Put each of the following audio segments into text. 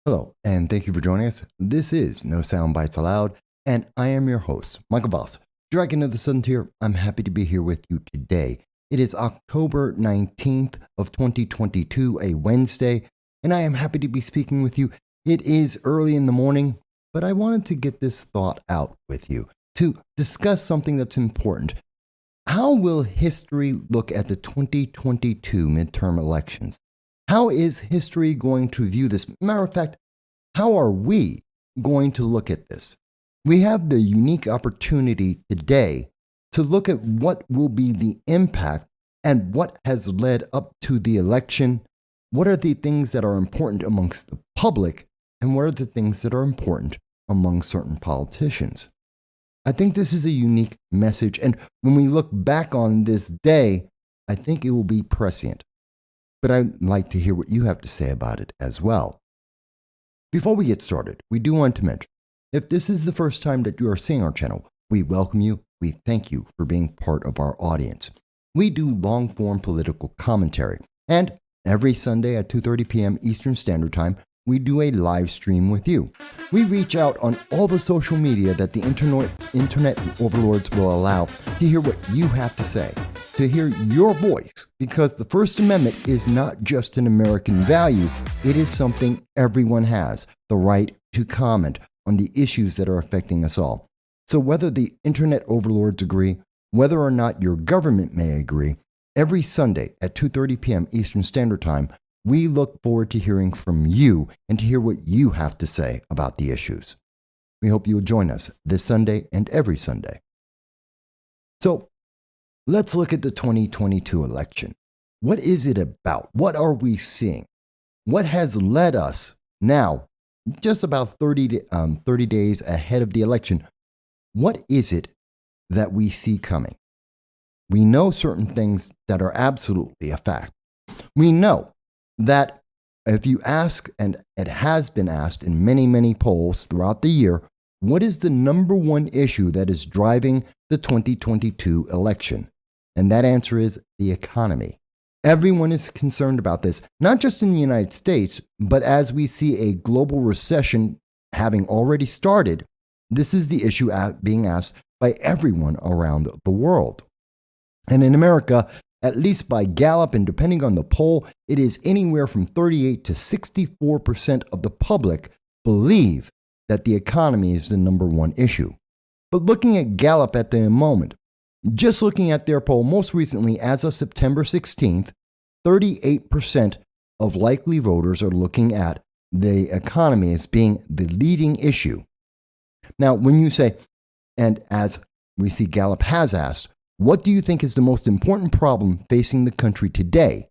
Hello, and thank you for joining us. This is No Soundbites Allowed, and I am your host, Michael Voss. Dragon of the Southern Tier, I'm happy to be here with you today. It is October 19th of 2022, a Wednesday, and I am happy to be speaking with you. It is early in the morning, but I wanted to get this thought out with you to discuss something that's important. How will history look at the 2022 midterm elections? How is history going to view this? Matter of fact, how are we going to look at this? We have the unique opportunity today to look at what will be the impact and what has led up to the election. What are the things that are important amongst the public, and what are the things that are important among certain politicians? I think this is a unique message, and when we look back on this day, I think it will be prescient. But I'd like to hear what you have to say about it as well. Before we get started, we do want to mention, if this is the first time that you are seeing our channel, we welcome you. We thank you for being part of our audience. We do long-form political commentary, and every Sunday at 2:30 p.m. Eastern Standard Time, we do a live stream with you. We reach out on all the social media that the internet overlords will allow to hear what you have to say, to hear your voice, because the First Amendment is not just an American value, it is something everyone has, the right to comment on the issues that are affecting us all. So whether the internet overlords agree, whether or not your government may agree, every Sunday at 2:30 p.m. Eastern Standard Time, we look forward to hearing from you and to hear what you have to say about the issues. We hope you'll join us this Sunday and every Sunday. So, let's look at the 2022 election. What is it about? What are we seeing? What has led us now, just about 30 days ahead of the election? What is it that we see coming? We know certain things that are absolutely a fact. We know that if you ask, and it has been asked in many, many polls throughout the year, what is the number one issue that is driving the 2022 election? And that answer is the economy. Everyone is concerned about this, not just in the United States, but as we see a global recession having already started, this is the issue being asked by everyone around the world. And in America, at least by Gallup, and depending on the poll, it is anywhere from 38 to 64% of the public believe that the economy is the number one issue. But looking at Gallup at the moment, just looking at their poll most recently as of September 16th, 38% of likely voters are looking at the economy as being the leading issue. Now, when you say, and as we see Gallup has asked, what do you think is the most important problem facing the country today?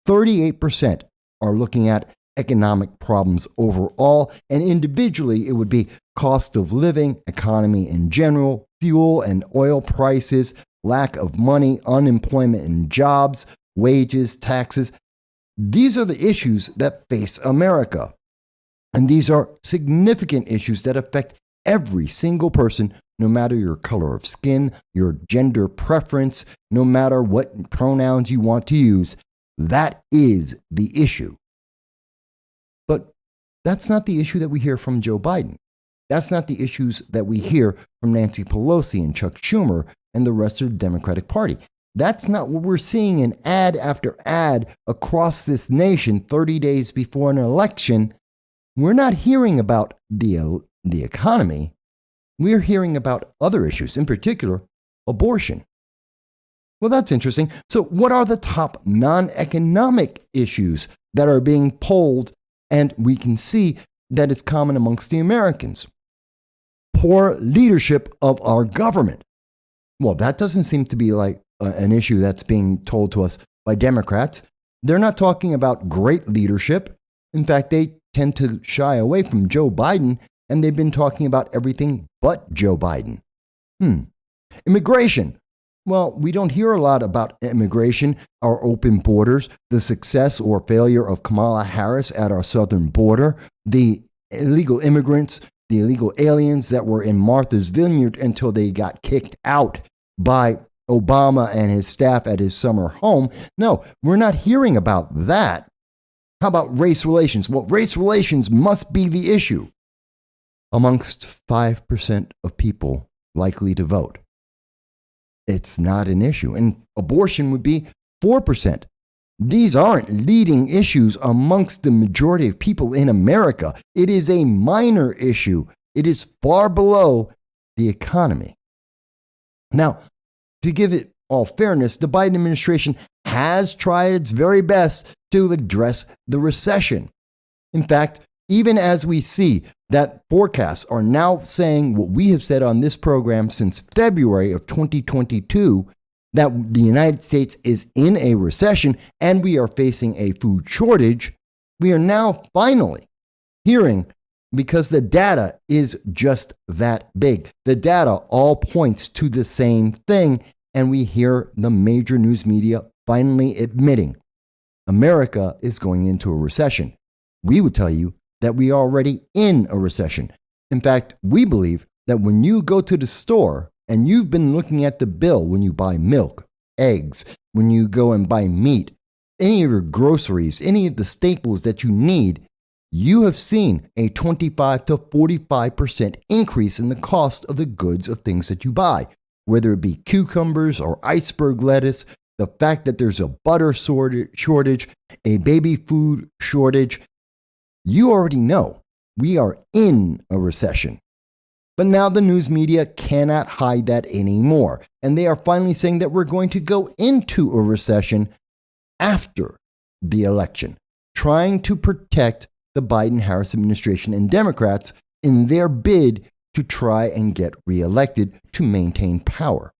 38% are looking at economic problems overall, and individually it would be cost of living, economy in general, fuel and oil prices, lack of money, unemployment and jobs, wages, taxes. These are the issues that face America. And these are significant issues that affect every single person, no matter your color of skin, your gender preference, no matter what pronouns you want to use. That is the issue. But that's not the issue that we hear from Joe Biden. That's not the issues that we hear from Nancy Pelosi and Chuck Schumer and the rest of the Democratic Party. That's not what we're seeing in ad after ad across this nation 30 days before an election. We're not hearing about the economy. We're hearing about other issues, in particular, abortion. Well, that's interesting. So what are the top non-economic issues that are being polled, and we can see that it's common amongst the Americans? Poor leadership of our government. Well, that doesn't seem to be like an issue that's being told to us by Democrats. They're not talking about great leadership. In fact, they tend to shy away from Joe Biden, and they've been talking about everything but Joe Biden. Immigration. Well, we don't hear a lot about immigration, our open borders, the success or failure of Kamala Harris at our southern border, the illegal immigrants, the illegal aliens that were in Martha's Vineyard until they got kicked out by Obama and his staff at his summer home. No, we're not hearing about that. How about race relations? Well, race relations must be the issue amongst 5% of people likely to vote. It's not an issue. And abortion would be 4%. These aren't leading issues amongst the majority of people in America. It is a minor issue. It is far below the economy. Now, to give it all fairness, the Biden administration has tried its very best to address the recession. In fact, even as we see that forecasts are now saying what we have said on this program since February of 2022, that the United States is in a recession and we are facing a food shortage, we are now finally hearing, because the data is just that big. The data all points to the same thing, and we hear the major news media finally admitting America is going into a recession. We would tell you that we are already in a recession. In fact, we believe that when you go to the store and you've been looking at the bill when you buy milk, eggs, when you go and buy meat, any of your groceries, any of the staples that you need, you have seen a 25 to 45% increase in the cost of the goods of things that you buy, whether it be cucumbers or iceberg lettuce, the fact that there's a butter shortage, a baby food shortage. You already know we are in a recession. But now the news media cannot hide that anymore. And they are finally saying that we're going to go into a recession after the election, trying to protect the Biden-Harris administration and Democrats in their bid to try and get reelected to maintain power.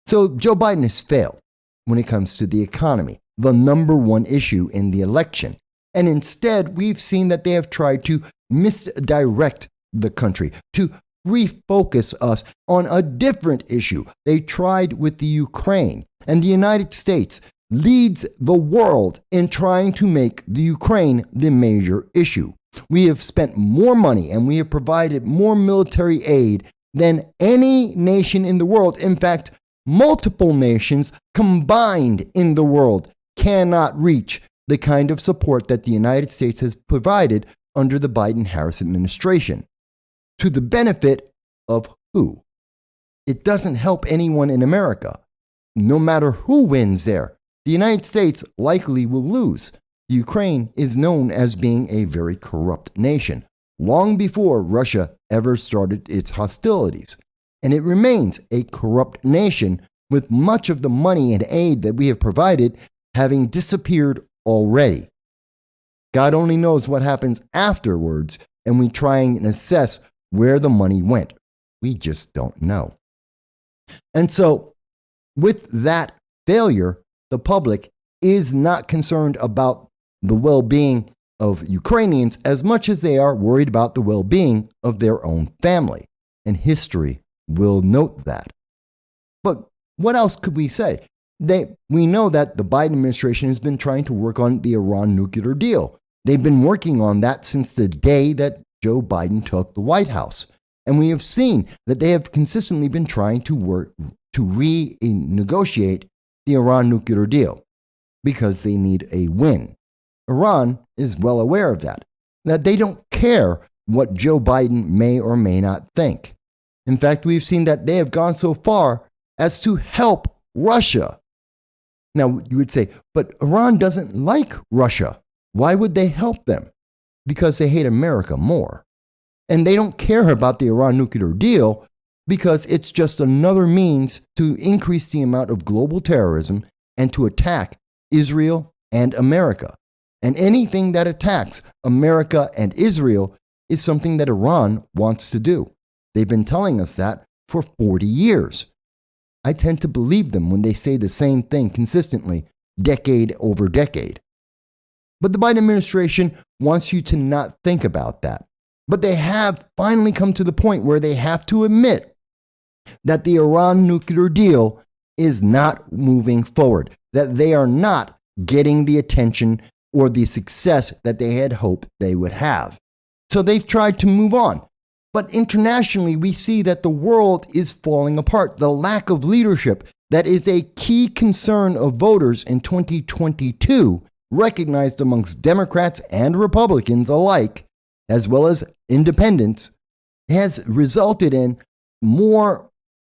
So Joe Biden has failed when it comes to the economy, the number one issue in the election. And instead, we've seen that they have tried to misdirect the country, to refocus us on a different issue. They tried with the Ukraine, and the United States leads the world in trying to make the Ukraine the major issue. We have spent more money and we have provided more military aid than any nation in the world. In fact, multiple nations combined in the world cannot reach the kind of support that the United States has provided under the Biden-Harris administration. To the benefit of who? It doesn't help anyone in America. No matter who wins there, the United States likely will lose. Ukraine is known as being a very corrupt nation, long before Russia ever started its hostilities. And it remains a corrupt nation, with much of the money and aid that we have provided having disappeared already. God only knows what happens afterwards, and we try and assess where the money went. We just don't know. And so, with that failure, the public is not concerned about the well-being of Ukrainians as much as they are worried about the well-being of their own family. And history will note that. But what else could we say? We know that the Biden administration has been trying to work on the Iran nuclear deal. They've been working on that since the day that Joe Biden took the White House. And we have seen that they have consistently been trying to work to renegotiate the Iran nuclear deal because they need a win. Iran is well aware of that they don't care what Joe Biden may or may not think. In fact, we've seen that they have gone so far as to help Russia. Now, you would say, but Iran doesn't like Russia. Why would they help them? Because they hate America more. And they don't care about the Iran nuclear deal because it's just another means to increase the amount of global terrorism and to attack Israel and America. And anything that attacks America and Israel is something that Iran wants to do. They've been telling us that for 40 years. I tend to believe them when they say the same thing consistently, decade over decade. But the Biden administration wants you to not think about that. But they have finally come to the point where they have to admit that the Iran nuclear deal is not moving forward, that they are not getting the attention or the success that they had hoped they would have. So they've tried to move on. But internationally, we see that the world is falling apart. The lack of leadership that is a key concern of voters in 2022 recognized amongst Democrats and Republicans alike, as well as independents, has resulted in more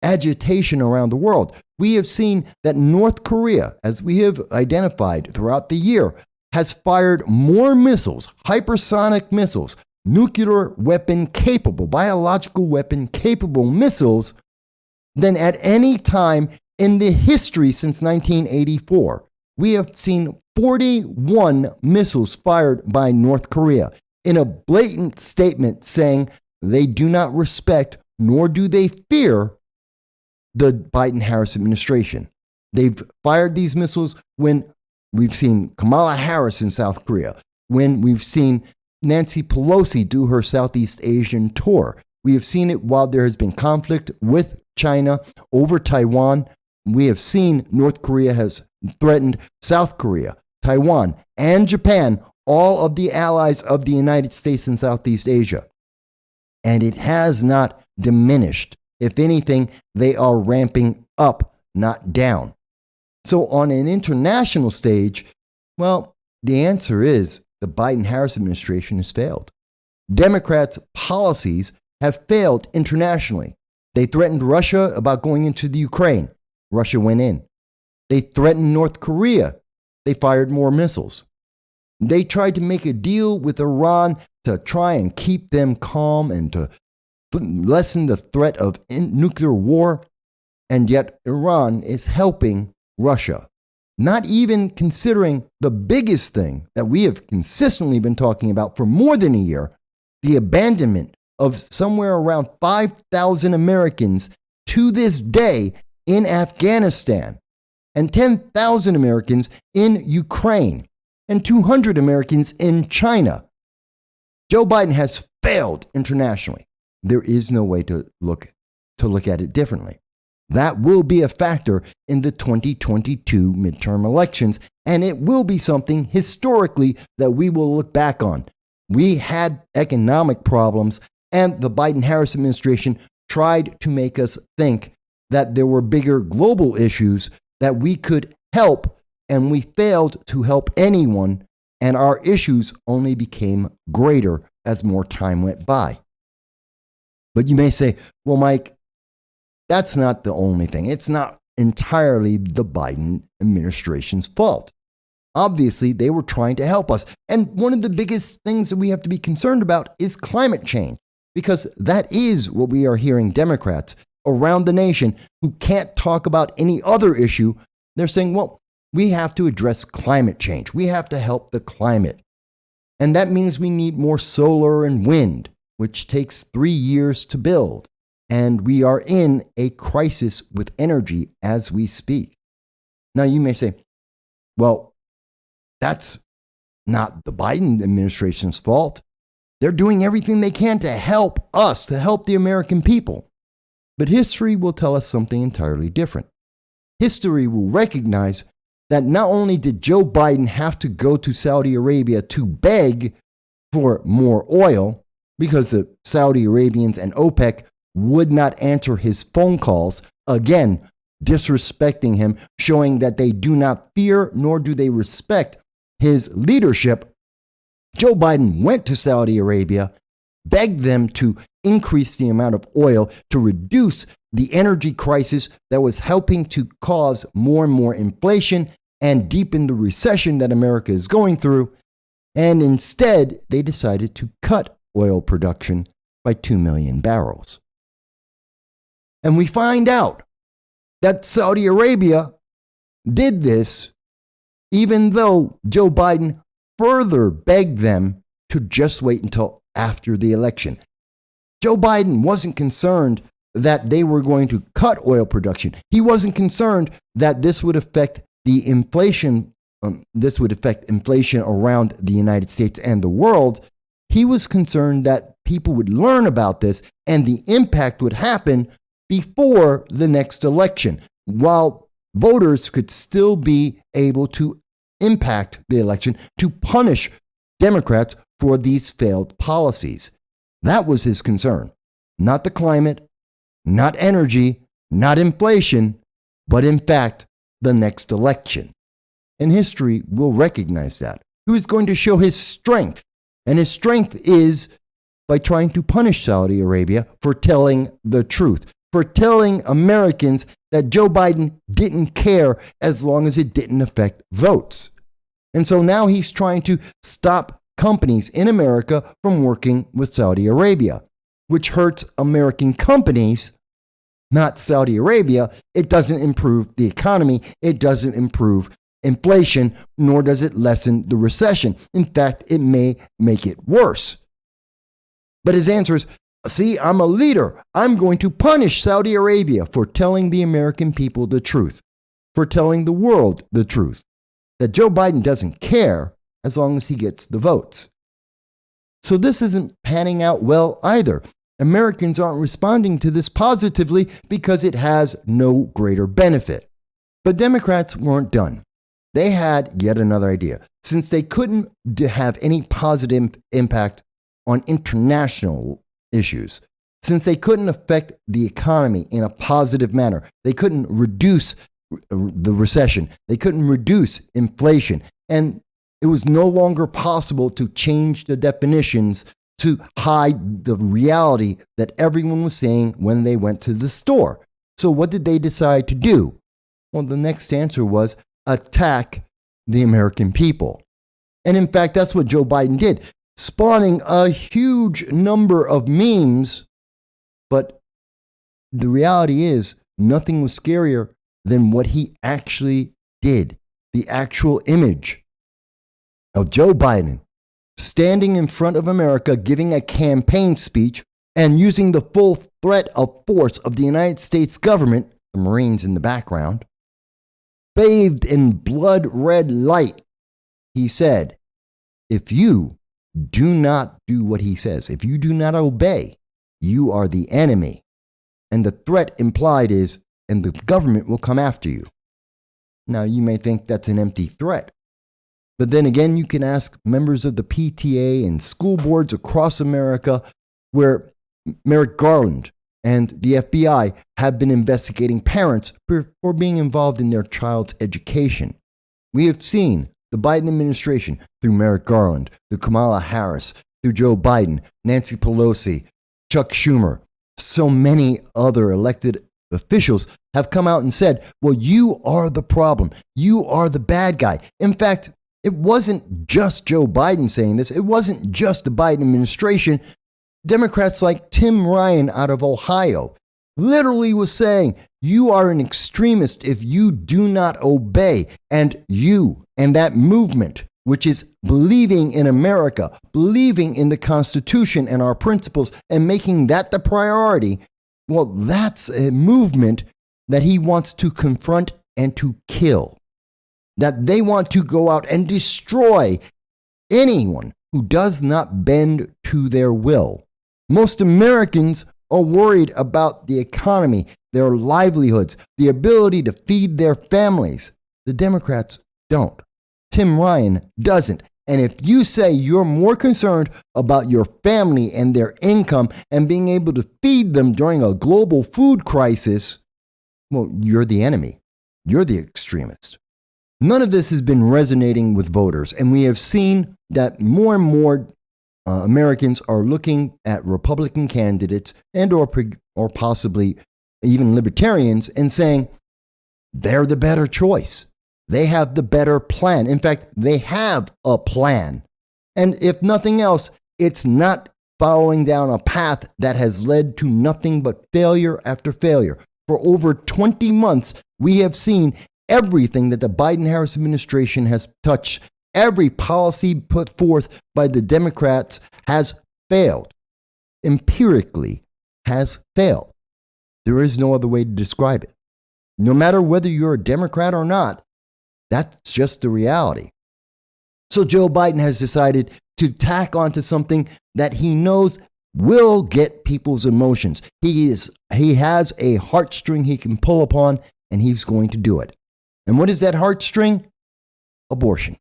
agitation around the world. We have seen that North Korea, as we have identified throughout the year, has fired more missiles, hypersonic missiles, nuclear weapon capable, biological weapon capable missiles than at any time in the history since 1984. We have seen 41 missiles fired by North Korea in a blatant statement saying they do not respect nor do they fear the Biden-Harris administration. They've fired these missiles when we've seen Kamala Harris in South Korea, when we've seen Nancy Pelosi do her Southeast Asian tour. We have seen it while there has been conflict with China over Taiwan. We have seen North Korea has threatened South Korea, Taiwan, and Japan, all of the allies of the United States in Southeast Asia. And it has not diminished. If anything, they are ramping up, not down. So on an international stage, well, the answer is the Biden-Harris administration has failed. Democrats' policies have failed internationally. They threatened Russia about going into the Ukraine. Russia went in. They threatened North Korea. They fired more missiles. They tried to make a deal with Iran to try and keep them calm and to lessen the threat of nuclear war. And yet Iran is helping Russia, not even considering the biggest thing that we have consistently been talking about for more than a year, the abandonment of somewhere around 5,000 Americans to this day in Afghanistan, and 10,000 Americans in Ukraine, and 200 Americans in China. Joe Biden has failed internationally. There is no way to look at it differently. That will be a factor in the 2022 midterm elections, and it will be something historically that we will look back on. We had economic problems, and the Biden-Harris administration tried to make us think that there were bigger global issues that we could help, and we failed to help anyone, and our issues only became greater as more time went by. But you may say, well, Mike, that's not the only thing. It's not entirely the Biden administration's fault. Obviously, they were trying to help us. And one of the biggest things that we have to be concerned about is climate change, because that is what we are hearing Democrats around the nation who can't talk about any other issue. They're saying, well, we have to address climate change. We have to help the climate. And that means we need more solar and wind, which takes 3 years to build. And we are in a crisis with energy as we speak. Now, you may say, well, that's not the Biden administration's fault. They're doing everything they can to help us, to help the American people. But history will tell us something entirely different. History will recognize that not only did Joe Biden have to go to Saudi Arabia to beg for more oil, because the Saudi Arabians and OPEC would not answer his phone calls, again, disrespecting him, showing that they do not fear nor do they respect his leadership. Joe Biden went to Saudi Arabia, begged them to increase the amount of oil to reduce the energy crisis that was helping to cause more and more inflation and deepen the recession that America is going through. And instead, they decided to cut oil production by 2 million barrels. And we find out that Saudi Arabia did this even though Joe Biden further begged them to just wait until after the election. Joe Biden wasn't concerned that they were going to cut oil production. He wasn't concerned that this would affect the inflation. This would affect inflation around the United States and the world. He was concerned that people would learn about this and the impact would happen before the next election, while voters could still be able to impact the election to punish Democrats for these failed policies. That was his concern. Not the climate, not energy, not inflation, but in fact, the next election. and history will recognize that. Who is going to show his strength? And his strength is by trying to punish Saudi Arabia for telling the truth, for telling Americans that Joe Biden didn't care as long as it didn't affect votes. And so now he's trying to stop companies in America from working with Saudi Arabia, which hurts American companies, not Saudi Arabia. It doesn't improve the economy. It doesn't improve inflation, nor does it lessen the recession. In fact, it may make it worse. But his answer is, see, I'm a leader. I'm going to punish Saudi Arabia for telling the American people the truth, for telling the world the truth, that Joe Biden doesn't care as long as he gets the votes. So this isn't panning out well either. Americans aren't responding to this positively because it has no greater benefit. But Democrats weren't done. They had yet another idea. Since they couldn't have any positive impact on international issues, since they couldn't affect the economy in a positive manner, they couldn't reduce the recession, they couldn't reduce inflation, and it was no longer possible to change the definitions to hide the reality that everyone was saying when they went to the store. So what did they decide to do? Well, the next answer was attack the American people. And in fact, that's what Joe Biden did, spawning a huge number of memes. But the reality is, nothing was scarier than what he actually did. The actual image of Joe Biden standing in front of America, giving a campaign speech and using the full threat of force of the United States government, the Marines in the background, bathed in blood red light. He said, if you do not do what he says, if you do not obey, you are the enemy. And the threat implied is, and the government will come after you. Now, you may think that's an empty threat. But then again, you can ask members of the PTA and school boards across America where Merrick Garland and the FBI have been investigating parents for being involved in their child's education. We have seen the Biden administration, through Merrick Garland, through Kamala Harris, through Joe Biden, Nancy Pelosi, Chuck Schumer, so many other elected officials have come out and said, well, you are the problem. You are the bad guy. In fact, it wasn't just Joe Biden saying this. It wasn't just the Biden administration. Democrats like Tim Ryan out of Ohio literally was saying, you are an extremist if you do not obey. And you and that movement, which is believing in America, believing in the Constitution and our principles and making that the priority, well, that's a movement that he wants to confront and to kill. That they want to go out and destroy anyone who does not bend to their will. Most Americans are worried about the economy, their livelihoods, the ability to feed their families. The Democrats don't. Tim Ryan doesn't. And if you say you're more concerned about your family and their income and being able to feed them during a global food crisis, well, you're the enemy. You're the extremist. None of this has been resonating with voters, and we have seen that more and more Americans are looking at Republican candidates and or possibly even libertarians and saying they're the better choice. They have the better plan. In fact, they have a plan. And if nothing else, it's not following down a path that has led to nothing but failure after failure. For over 20 months, we have seen everything that the Biden-Harris administration has touched, every policy put forth by the Democrats has failed. Empirically has failed. There is no other way to describe it. No matter whether you're a Democrat or not, that's just the reality. So Joe Biden has decided to tack onto something that he knows will get people's emotions. He has a heartstring he can pull upon, and he's going to do it. And what is that heartstring? Abortion.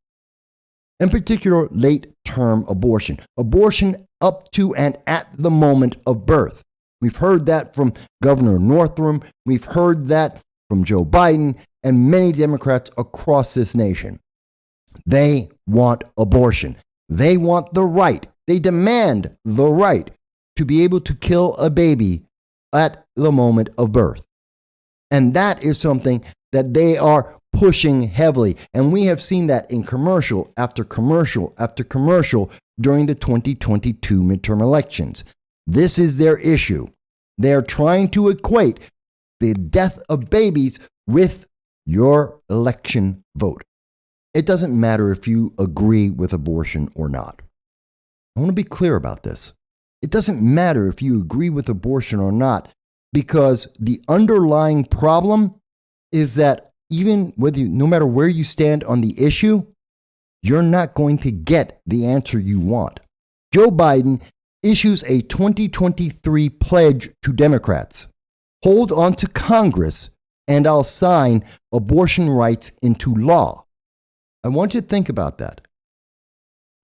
In particular, late-term abortion. Abortion up to and at the moment of birth. We've heard that from Governor Northam. We've heard that from Joe Biden and many Democrats across this nation. They want abortion. They want the right. They demand the right to be able to kill a baby at the moment of birth. And that is something that they are pushing heavily. And we have seen that in commercial after commercial after commercial during the 2022 midterm elections. This is their issue. They are trying to equate the death of babies with your election vote. It doesn't matter if you agree with abortion or not. I want to be clear about this. It doesn't matter if you agree with abortion or not, because the underlying problem is that even whether no matter where you stand on the issue, you're not going to get the answer you want. Joe Biden issues a 2023 pledge to Democrats. Hold on to Congress and I'll sign abortion rights into law. I want you to think about that.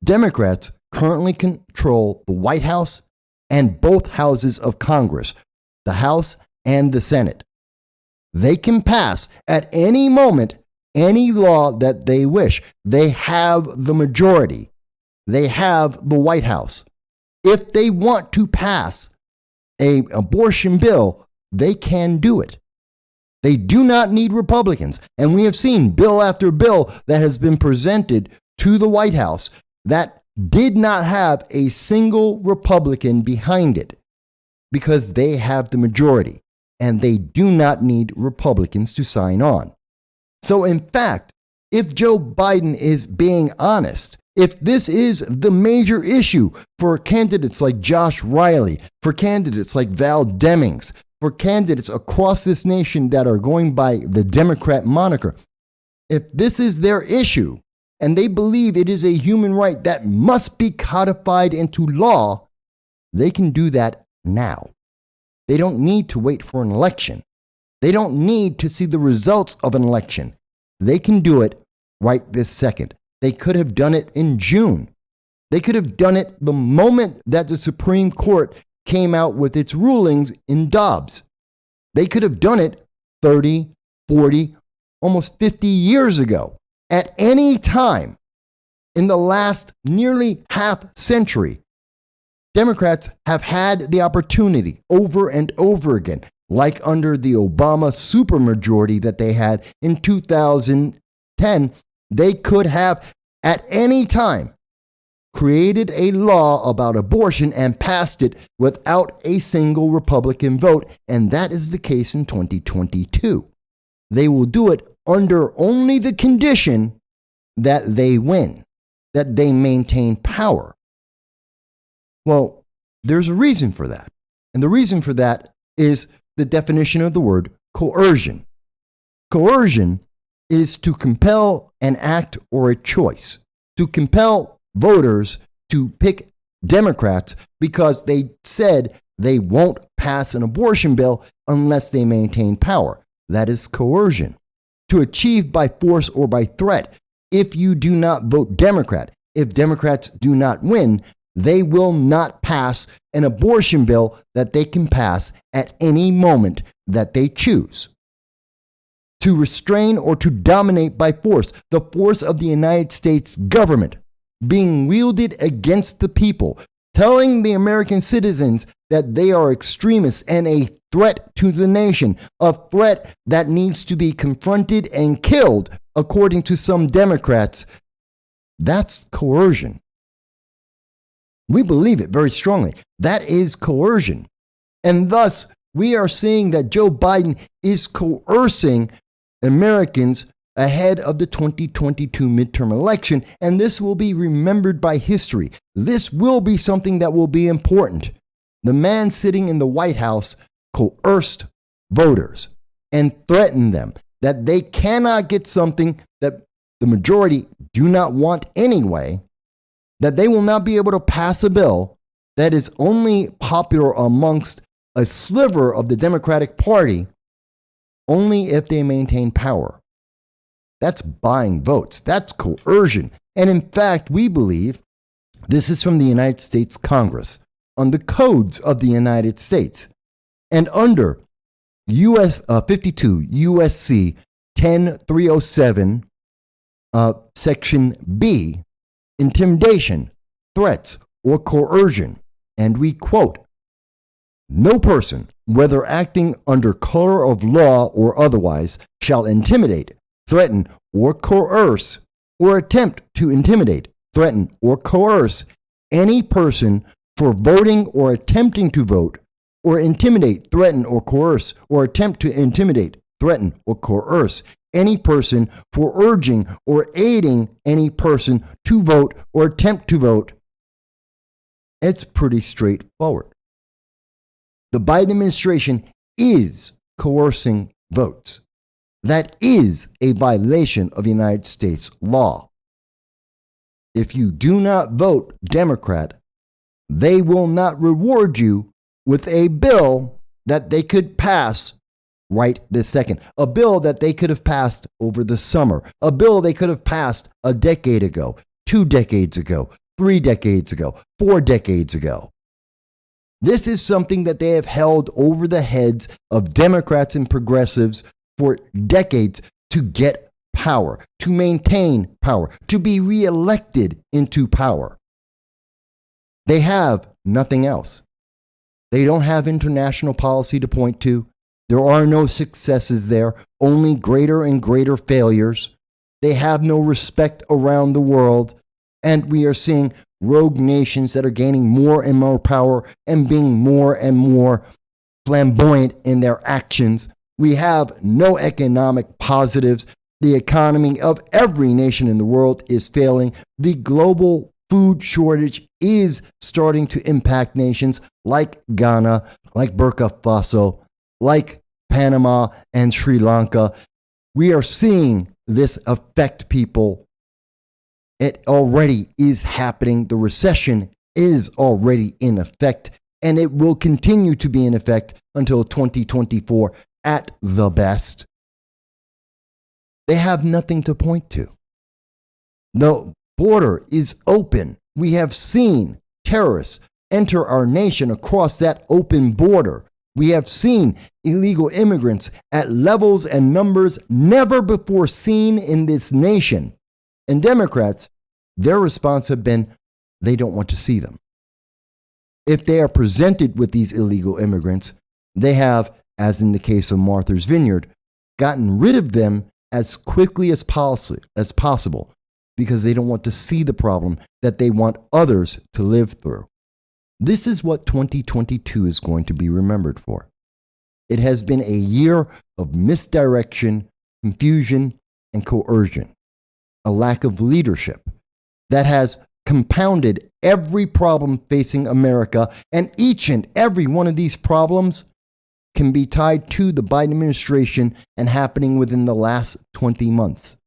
Democrats currently control the White House and both houses of Congress, the House and the Senate. They can pass at any moment any law that they wish. They have the majority. They have the White House. If they want to pass an abortion bill, they can do it. They do not need Republicans. And we have seen bill after bill that has been presented to the White House that did not have a single Republican behind it because they have the majority and they do not need Republicans to sign on. So in fact, if Joe Biden is being honest, if this is the major issue for candidates like Josh Riley, for candidates like Val Demings, for candidates across this nation that are going by the Democrat moniker, if this is their issue and they believe it is a human right that must be codified into law, they can do that now. They don't need to wait for an election. They don't need to see the results of an election. They can do it right this second. They could have done it in June. They could have done it the moment that the Supreme Court came out with its rulings in Dobbs. They could have done it 30, 40, almost 50 years ago. At any time in the last nearly half century, Democrats have had the opportunity over and over again, like under the Obama supermajority that they had in 2010, they could have at any time created a law about abortion and passed it without a single Republican vote, and that is the case in 2022. They will do it under only the condition that they win, that they maintain power. Well, there's a reason for that, and the reason for that is the definition of the word coercion. Coercion is to compel an act or a choice, to compel voters to pick Democrats because they said they won't pass an abortion bill unless they maintain power. That is coercion. To achieve by force or by threat. If you do not vote Democrat, if Democrats do not win, they will not pass an abortion bill that they can pass at any moment that they choose. To restrain or to dominate by force, the force of the United States government being wielded against the people, telling the American citizens that they are extremists and a threat to the nation, a threat that needs to be confronted and killed, according to some Democrats. That's coercion. We believe it very strongly. That is coercion. And thus, we are seeing that Joe Biden is coercing Americans ahead of the 2022 midterm election, and this will be remembered by history. This will be something that will be important. The man sitting in the White House coerced voters and threatened them that they cannot get something that the majority do not want anyway, that they will not be able to pass a bill that is only popular amongst a sliver of the Democratic Party only if they maintain power. That's buying votes. That's coercion. And in fact, we believe this is from the United States Congress on the codes of the United States. And under 52 USC 10307 Section B, intimidation, threats, or coercion. And we quote, "No person, whether acting under color of law or otherwise, shall intimidate, threaten, or coerce, or attempt to intimidate, threaten, or coerce any person for voting or attempting to vote, or intimidate, threaten, or coerce, or attempt to intimidate, threaten, or coerce any person for urging or aiding any person to vote or attempt to vote." It's pretty straightforward. The Biden administration is coercing votes. That is a violation of United States law. If you do not vote Democrat, they will not reward you with a bill that they could pass right this second. A bill that they could have passed over the summer. A bill they could have passed a decade ago, 2 decades ago, 3 decades ago, 4 decades ago. This is something that they have held over the heads of Democrats and progressives for decades to get power, to maintain power, to be reelected into power. They have nothing else. They don't have international policy to point to. There are no successes there, only greater and greater failures. They have no respect around the world. And we are seeing rogue nations that are gaining more and more power and being more and more flamboyant in their actions. We have no economic positives. The economy of every nation in the world is failing. The global food shortage is starting to impact nations like Ghana, like Burkina Faso, like Panama and Sri Lanka. We are seeing this affect people. It already is happening. The recession is already in effect, and it will continue to be in effect until 2024 at the best. They have nothing to point to. The border is open. We have seen terrorists enter our nation across that open border. We have seen illegal immigrants at levels and numbers never before seen in this nation. And Democrats, their response have been they don't want to see them. If they are presented with these illegal immigrants, they have, as in the case of Martha's Vineyard, gotten rid of them as quickly as possible because they don't want to see the problem that they want others to live through. This is what 2022 is going to be remembered for. It has been a year of misdirection, confusion, and coercion, a lack of leadership that has compounded every problem facing America, and each and every one of these problems can be tied to the Biden administration and happening within the last 20 months.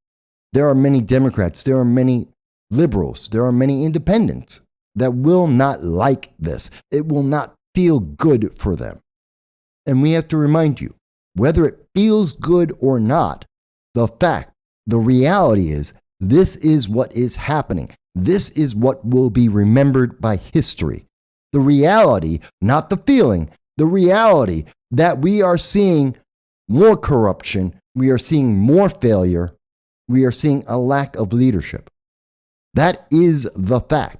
There are many Democrats, there are many liberals, there are many independents that will not like this. It will not feel good for them. And we have to remind you, whether it feels good or not, the reality is this is what is happening. This is what will be remembered by history. The reality, not the feeling, the reality that we are seeing more corruption, we are seeing more failure, we are seeing a lack of leadership. That is the fact.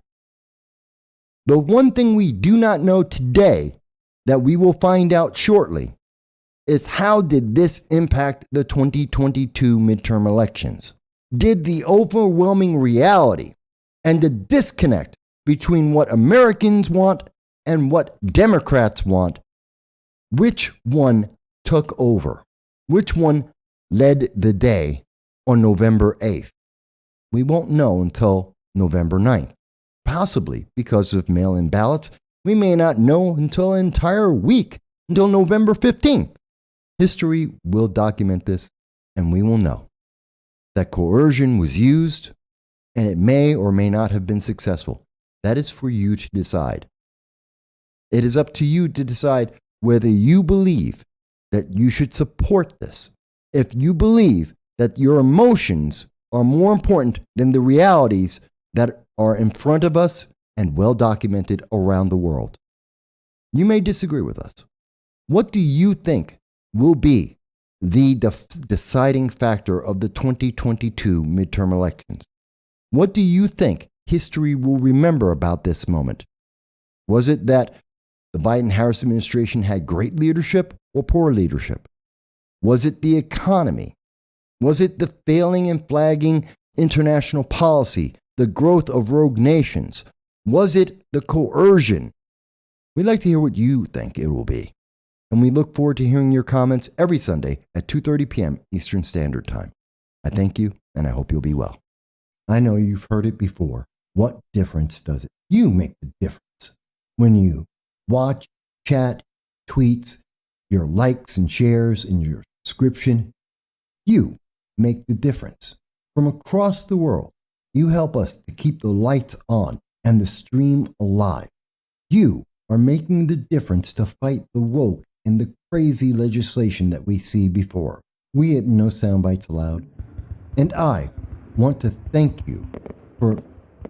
The one thing we do not know today that we will find out shortly is how did this impact the 2022 midterm elections? Did the overwhelming reality and the disconnect between what Americans want and what Democrats want, which one took over? Which one led the day on November 8th? We won't know until November 9th. Possibly because of mail-in ballots. We may not know until an entire week, until November 15th. History will document this, and we will know that coercion was used, and it may or may not have been successful. That is for you to decide. It is up to you to decide whether you believe that you should support this. If you believe that your emotions are more important than the realities that are in front of us and well documented around the world. You may disagree with us. What do you think will be the deciding factor of the 2022 midterm elections. What do you think history will remember about this moment? Was it that the Biden-Harris administration had great leadership or poor leadership? Was it the economy? Was it the failing and flagging international policy, the growth of rogue nations? Was it the coercion? We'd like to hear what you think it will be. And we look forward to hearing your comments every Sunday at 2:30 p.m. Eastern Standard Time. I thank you, and I hope you'll be well. I know you've heard it before. What difference does it? You make the difference. When you watch, chat, tweets, your likes and shares, and your subscription, you make the difference. From across the world, you help us to keep the lights on and the stream alive. You are making the difference to fight the woke and the crazy legislation that we see before. We at No Soundbites Allowed, and I want to thank you for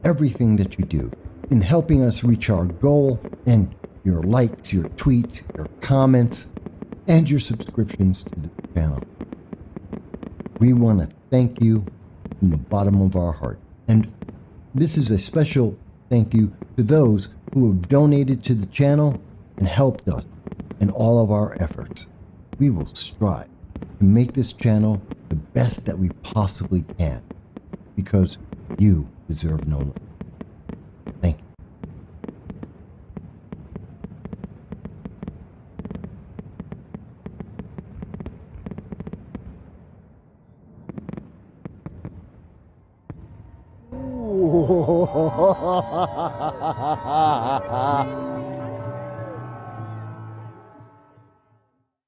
everything that you do in helping us reach our goal, and your likes, your tweets, your comments, and your subscriptions to the channel. We want to thank you from the bottom of our heart. And this is a special thank you to those who have donated to the channel and helped us in all of our efforts. We will strive to make this channel the best that we possibly can, because you deserve no less.